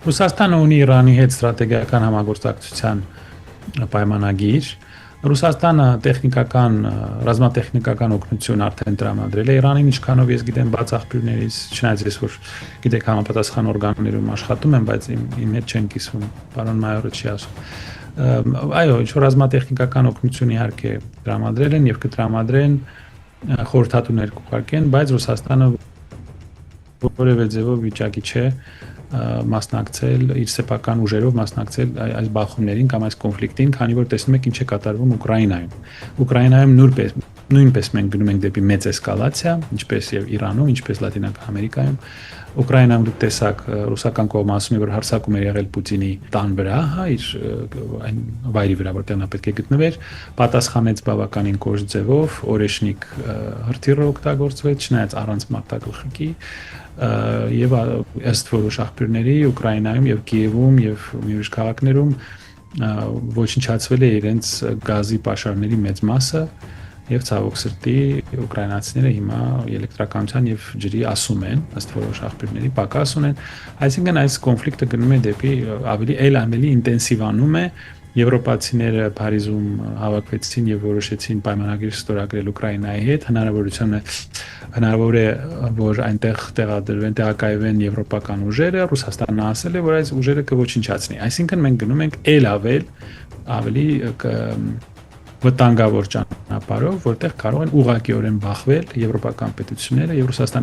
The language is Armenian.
Ռուսաստանը ունի Իրանի հետ ստրատեգիական համագործակցության պայմանագիր։ Ռուսաստանը ռազմատեխնիկական օգնություն արդեն տրամադրել է Իրանին, ինչքանով ես գիտեմ բաց աղբյուրներից, չնայած ես որ գիտեք համապատասխան օրգաններում աշխատում եմ, բայց իմ հետ չեն կիսվում, պարոն մայորը չի ասում։ Այո, ինչ-որ ռազմատեխնիկական օգնություն իհարկե տրամադրել են եւ կտրամադրեն, խորհրդատուներ կուղարկեն, բայց Ռուսաստանը որևէ ձևով վիճակի չէ մասնակցել իր սեփական ուժերով մասնակցել այս բախումներին կամ այս կոնֆլիկտին, քանի որ տեսնում եք ինչ է կատարվում Ուկրաինայում։ Ուկրաինայում նույնպես մենք գնում ենք դեպի մեծ էսկալացիա, ինչպես եւ Իրանում, ինչպես Լատինական Ամերիկայում։ Ուկրաինայում դուք տեսաք ռուսական կողմը ասում է, որ հարձակում է եղել Պուտինի տան վրա, իր այն վայրի վրա, որտեղ նա պետք է գտնվեր, պատասխանեց բավականին կոշտ ձևով, օրեշնիկ հրթիռը օգտագործվեց, չնայած առանց մարտագլխիկի, եւ ըստ որոշ աղբյուրների Ուկրաինայում եւ Կիևում եւ ուրիշ քաղաքներում ոչնչացվել է իրենց գազի պաշարների մեծ մասը եւ ցավոք սրտի ուկրաինացիները հիմա էլեկտրականության եւ ջրի ասում են, ըստ որոշ աղբյուրների պակաս ունեն, այսինքն այս կոնֆլիկտը գնում է դեպի ավելի ինտենսիվանում է։ Եվրոպացիները Փարիզում հավաքվեցին եւ որոշեցին պայմանագիր ստորագրել Ուկրաինայի հետ, հնարավոր է որ այնտեղ տեղակայվեն եվրոպական ուժերը, Ռուսաստանը ասել է, որ այս ուժերը կոչնչացնի։ Այսինքն մենք գնում ենք ավելի վտանգավոր ճանապարհով, որտեղ կարող են ուղղակիորեն բախվել եվրոպական պետությունները եւ Ռուսաստանը